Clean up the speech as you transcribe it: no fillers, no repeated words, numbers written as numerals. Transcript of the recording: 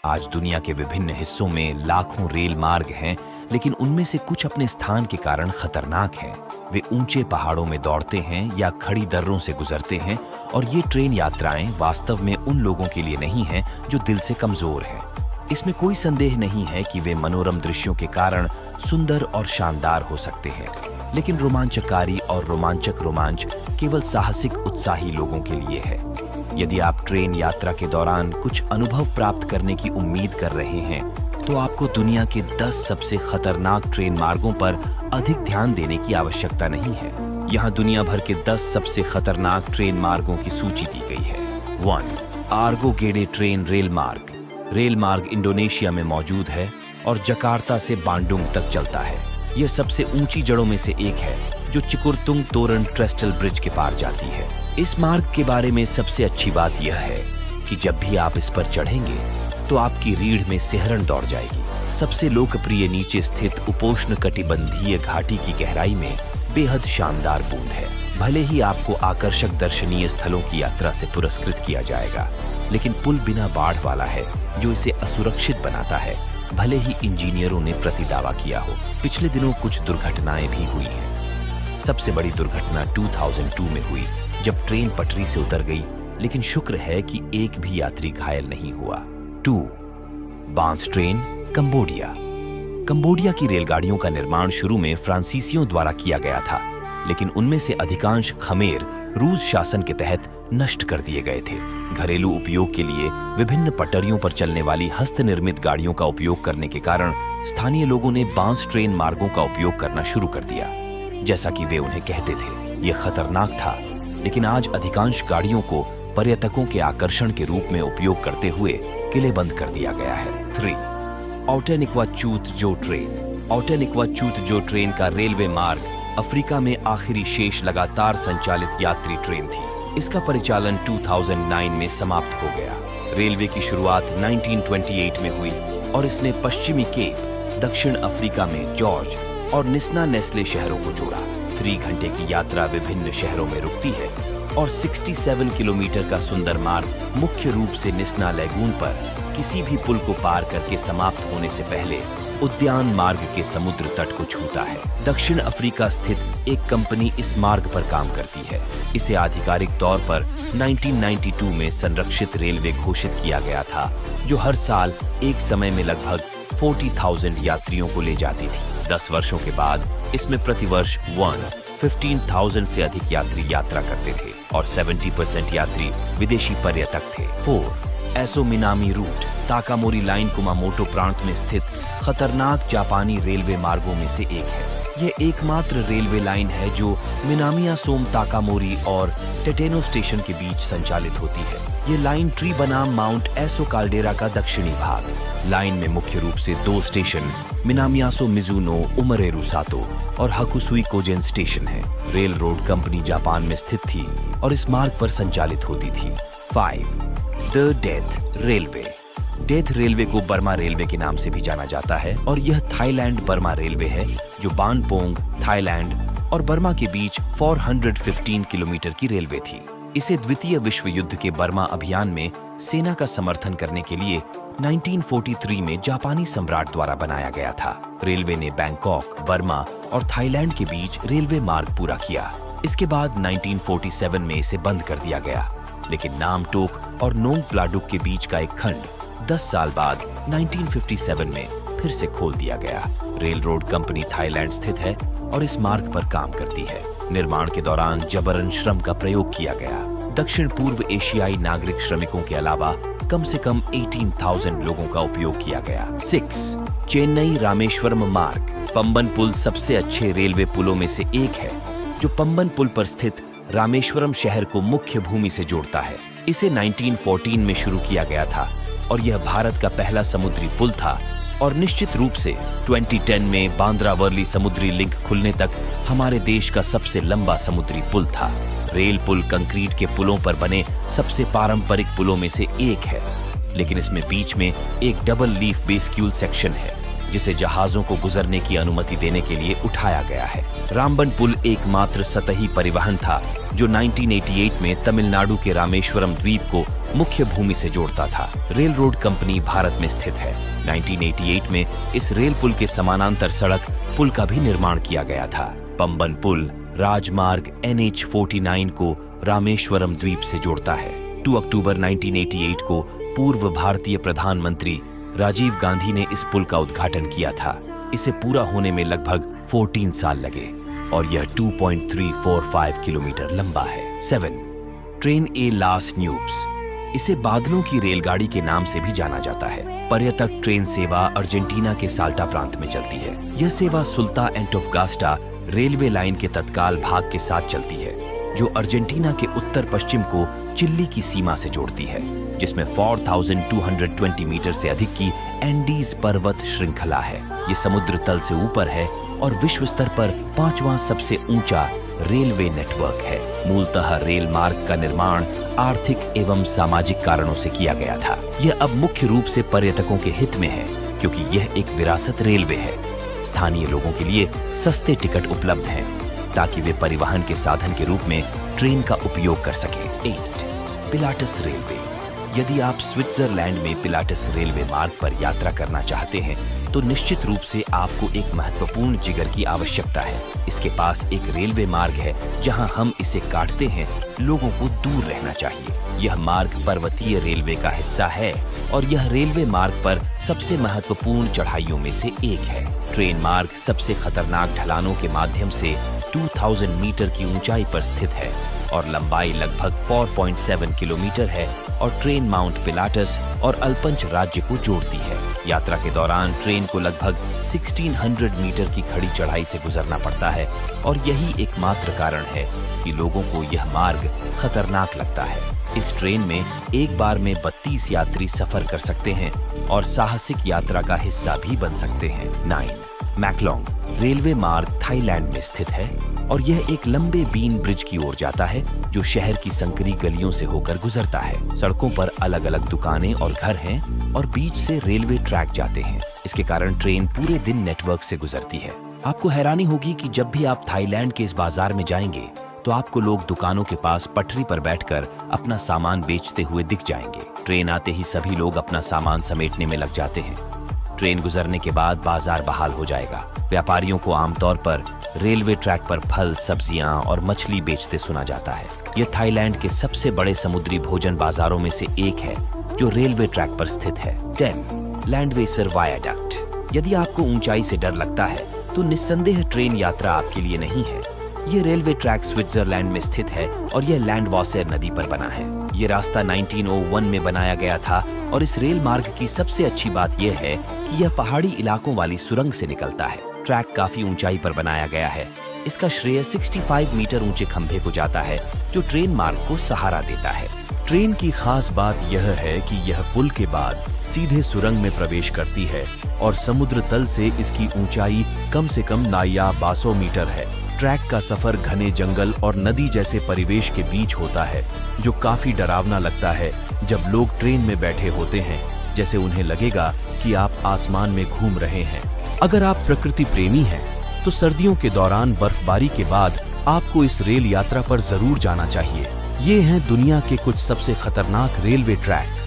आज दुनिया के विभिन्न हिस्सों में लाखों रेल मार्ग हैं, लेकिन उनमें से कुछ अपने स्थान के कारण खतरनाक हैं। वे ऊंचे पहाड़ों में दौड़ते हैं या खड़ी दर्रों से गुजरते हैं, और ये ट्रेन यात्राएं वास्तव में उन लोगों के लिए नहीं हैं जो दिल से कमजोर हैं। इसमें कोई संदेह नहीं है कि वे मनोरम दृश्यों के कारण सुंदर और शानदार हो सकते हैं, लेकिन रोमांचकारी और रोमांचक रोमांच केवल साहसिक उत्साही लोगों के लिए है। यदि आप ट्रेन यात्रा के दौरान कुछ अनुभव प्राप्त करने की उम्मीद कर रहे हैं, तो आपको दुनिया के 10 सबसे खतरनाक ट्रेन मार्गों पर अधिक ध्यान देने की आवश्यकता नहीं है। यहाँ दुनिया भर के 10 सबसे खतरनाक ट्रेन मार्गों की सूची दी गई है। 1. आर्गो गेडे ट्रेन रेल मार्ग। रेल मार्ग इंडोनेशिया में मौजूद है और जकार्ता से बांडुंग तक चलता है। यह सबसे ऊंची जड़ों में से एक है, जो चिकुरतुंग तोरण ट्रेस्टल ब्रिज के पार जाती है। इस मार्ग के बारे में सबसे अच्छी बात यह है कि जब भी आप इस पर चढ़ेंगे तो आपकी रीढ़ में सिहरन दौड़ जाएगी। सबसे लोकप्रिय नीचे स्थित उपोष्ण कटिबंधीय घाटी की गहराई में बेहद शानदार बूंद है। भले ही आपको आकर्षक दर्शनीय स्थलों की यात्रा से पुरस्कृत किया जाएगा, लेकिन पुल बिना बाढ़ वाला है, जो इसे असुरक्षित बनाता है, भले ही इंजीनियरों ने प्रतिदावा किया हो। पिछले दिनों कुछ दुर्घटनाएं भी हुई हैं। सबसे बड़ी दुर्घटना 2002 में हुई, जब ट्रेन पटरी से उतर गई, लेकिन शुक्र है कि एक भी यात्री घायल नहीं हुआ। 2. बांस ट्रेन, कंबोडिया। कंबोडिया की रेलगाड़ियों का निर्माण शुरू में फ्रांसीसियों द्वारा किया गया था, लेकिन उनमें से अधिकांश खमेर रूस शासन के तहत नष्ट कर दिए गए थे। घरेलू उपयोग के लिए विभिन्न पटरियों पर चलने वाली हस्तनिर्मित गाड़ियों का उपयोग करने के कारण स्थानीय लोगों ने बांस ट्रेन मार्गों का उपयोग करना शुरू कर दिया। जैसा कि वे उन्हें कहते थे, यह खतरनाक था, लेकिन आज अधिकांश गाड़ियों को पर्यटकों के आकर्षण के रूप में उपयोग करते हुए किलेबंद कर दिया गया है। 3. औटेनिक्वा-चूत-जो ट्रेन। औटेनिक्वा-चूत-जो ट्रेन का रेलवे मार्ग अफ्रीका में आखिरी शेष लगातार संचालित यात्री ट्रेन थी। इसका परिचालन 2009 में समाप्त हो गया। रेलवे की शुरुआत 1928 में हुई और इसने पश्चिमी केप, दक्षिण अफ्रीका में जॉर्ज और निस्ना नेस्ले शहरों को जोड़ा। 3 घंटे की यात्रा विभिन्न शहरों में रुकती है और 67 किलोमीटर का सुंदर मार्ग मुख्य रूप से निस्ना लैगून पर किसी भी पुल को पार करके समाप्त होने से पहले उद्यान मार्ग के समुद्र तट को छूता है। दक्षिण अफ्रीका स्थित एक कंपनी इस मार्ग पर काम करती है। इसे आधिकारिक तौर पर 1992 में संरक्षित रेलवे घोषित किया गया था, जो हर साल एक समय में लगभग 40,000 यात्रियों को ले जाती थी। 10 वर्षों के बाद इसमें प्रतिवर्ष 15,000 से अधिक यात्री यात्रा करते थे और 70% यात्री विदेशी पर्यटक थे। 4. Aso Minami route. Takamori line Kumamoto प्रांत में स्थित खतरनाक जापानी रेलवे मार्गों में से एक है। यह एकमात्र रेलवे लाइन है जो मिनामियासोम ताकामोरी और टेटेनो स्टेशन के बीच संचालित होती है। ये लाइन ट्री बनाम माउंट एसो काल्डेरा का दक्षिणी भाग। लाइन में मुख्य रूप से 2 स्टेशन मिनामियासो मिजुनो उमरेरू सातो और हकुसुई कोजेन स्टेशन है। रेल रोड कंपनी जापान में स्थित थी और इस मार्ग पर संचालित होती थी। 5. The death railway. Death railway को बर्मा रेलवे के नाम से भी जाना जाता है और यह थाईलैंड बर्मा रेलवे है, जो बानपोंग, थाईलैंड और बर्मा के बीच 415 किलोमीटर की रेलवे थी। इसे द्वितीय विश्व युद्ध के बर्मा अभियान में सेना का समर्थन करने के लिए 1943 में जापानी सम्राट द्वारा बनाया गया था। रेलवे ने बैंकॉक, बर्मा और थाईलैंड के बीच रेलवे मार्ग पूरा किया। इसके बाद 1947 में इसे बंद कर दिया गया, लेकिन नामटोक और नोंग प्लाडुक के बीच का एक खंड 10 साल बाद 1957 में फिर से खोल दिया गया। रेल रोड कंपनी थाईलैंड स्थित है और इस मार्ग पर काम करती है। निर्माण के दौरान जबरन श्रम का प्रयोग किया गया। दक्षिण पूर्व एशियाई नागरिक श्रमिकों के अलावा कम से कम 18,000 लोगों का उपयोग किया गया। 6. चेन्नई रामेश्वरम मार्ग। पंबन पुल सबसे अच्छे रेलवे पुलों में से एक है, जो पंबन पुल पर स्थित रामेश्वरम शहर को मुख्य भूमि से जोड़ता है। इसे 1914 में शुरू किया गया था और यह भारत का पहला समुद्री पुल था और निश्चित रूप से 2010 में बांद्रा वर्ली समुद्री लिंक खुलने तक हमारे देश का सबसे लंबा समुद्री पुल था। रेल पुल कंक्रीट के पुलों पर बने सबसे पारंपरिक पुलों में से एक है, लेकिन इसमें बीच में एक डबल लीफ बेस्क्यूल सेक्शन है, जिसे जहाजों को गुजरने की अनुमति देने के लिए उठाया गया है। रामबन पुल एकमात्र सतही परिवहन था जो 1988 में तमिलनाडु के रामेश्वरम द्वीप को मुख्य भूमि से जोड़ता था। रेल रोड कंपनी भारत में स्थित है। 1988 में इस रेल पुल के समानांतर सड़क पुल का भी निर्माण किया गया था। पंबन पुल राजमार्ग NH49 को रामेश्वरम द्वीप से जोड़ता है। 2 अक्टूबर 1988 को पूर्व भारतीय प्रधानमंत्री राजीव गांधी ने इस पुल का उद्घाटन किया था। इसे पूरा होने में लगभग 14 साल लगे और यह 2.345 किलोमीटर लंबा है। 7. ट्रेन ए लास न्यूब्स। इसे बादलों की रेलगाड़ी के नाम से भी जाना जाता है। पर्यटक ट्रेन सेवा अर्जेंटीना के साल्टा प्रांत में चलती है। यह सेवा सुल्ता एंटोफगास्टा रेलवे लाइन के तत्काल भाग के साथ चलती है, जो अर्जेंटीना के उत्तर पश्चिम को चिली की सीमा से जोड़ती है, जिसमें 4220 मीटर से अधिक की एंडीज पर्वत श्रृंखला है। ये समुद्र तल से ऊपर है और विश्व स्तर पर 5वां सबसे ऊंचा रेलवे नेटवर्क है। मूलतः रेल मार्ग का निर्माण आर्थिक एवं सामाजिक कारणों से किया गया था। यह अब मुख्य रूप से पर्यटकों के हित में है, क्योंकि यह एक विरासत रेलवे है। स्थानीय लोगों के लिए सस्ते टिकट उपलब्ध हैं, ताकि वे परिवहन के साधन के रूप में ट्रेन का उपयोग कर सकें। 8. Pilatus railway. यदि आप स्विट्जरलैंड में पिलाटस रेलवे मार्ग पर यात्रा करना चाहते हैं, तो निश्चित रूप से आपको एक महत्वपूर्ण जिगर की आवश्यकता है। इसके पास एक रेलवे मार्ग है जहां हम इसे काटते हैं। लोगों को दूर रहना चाहिए। यह मार्ग पर्वतीय रेलवे का हिस्सा है और यह रेलवे मार्ग पर सबसे महत्वपूर्ण चढ़ाइयों में से एक है। ट्रेन मार्ग सबसे खतरनाक ढलानों के माध्यम से 2000 मीटर की ऊंचाई पर स्थित है और लंबाई लगभग 4.7 किलोमीटर है और ट्रेन माउंट पिलाटस और अल्पंच राज्य को जोड़ती है। यात्रा के दौरान ट्रेन को लगभग 1600 मीटर की खड़ी चढ़ाई से गुजरना पड़ता है और यही एकमात्र कारण है कि लोगों को यह मार्ग खतरनाक लगता है। इस ट्रेन में एक बार में 32 यात्री सफर कर सकते हैं और साहसिक यात्रा का हिस्सा भी बन सकते हैं। 9. मैकलोंग रेलवे मार्ग थाईलैंड में स्थित है और यह एक लंबे बीन ब्रिज की ओर जाता है, जो शहर की संकरी गलियों से होकर गुजरता है। सड़कों पर अलग अलग दुकानें और घर हैं और बीच से रेलवे ट्रैक जाते हैं। इसके कारण ट्रेन पूरे दिन नेटवर्क से गुजरती है। आपको हैरानी होगी कि जब भी आप थाईलैंड के इस बाजार में जाएंगे, तो आपको लोग दुकानों के पास पटरी पर बैठकर अपना सामान बेचते हुए दिख जाएंगे। ट्रेन आते ही सभी लोग अपना सामान समेटने में लग जाते हैं। ट्रेन गुजरने के बाद बाजार बहाल हो जाएगा। व्यापारियों को आमतौर पर रेलवे ट्रैक पर फल, सब्जियां और मछली बेचते सुना जाता है। यह थाईलैंड के सबसे बड़े समुद्री भोजन बाजारों में से एक है, जो रेलवे ट्रैक पर स्थित है। 10. लैंडवेसर वायाडक्ट। यदि आपको ऊंचाई से डर लगता है, तो निस्संदेह ट्रेन यात्रा आपके लिए नहीं है। यह रेलवे ट्रैक स्विट्जरलैंड में स्थित है और यह लैंडवासर नदी पर बना है। यह रास्ता 1901 में बनाया गया था और इस रेल मार्ग की सबसे अच्छी बात यह है कि यह पहाड़ी इलाकों वाली सुरंग से निकलता है। ट्रैक काफी ऊंचाई पर बनाया गया है। इसका श्रेय 65 मीटर ऊंचे खंभे को जाता है, जो ट्रेन मार्ग को सहारा देता है। ट्रेन की खास बात यह है कि यह पुल के बाद सीधे सुरंग में प्रवेश करती है और समुद्र तल से इसकी ऊंचाई कम से कम नायाब 1200 मीटर है। ट्रैक का सफर घने जंगल और नदी जैसे परिवेश के बीच होता है, जो काफी डरावना लगता है जब लोग ट्रेन में बैठे होते हैं, जैसे उन्हें लगेगा कि आप आसमान में घूम रहे हैं। अगर आप प्रकृति प्रेमी हैं, तो सर्दियों के दौरान बर्फबारी के बाद आपको इस रेल यात्रा पर जरूर जाना चाहिए। ये हैं दुनिया के कुछ सबसे खतरनाक रेलवे ट्रैक।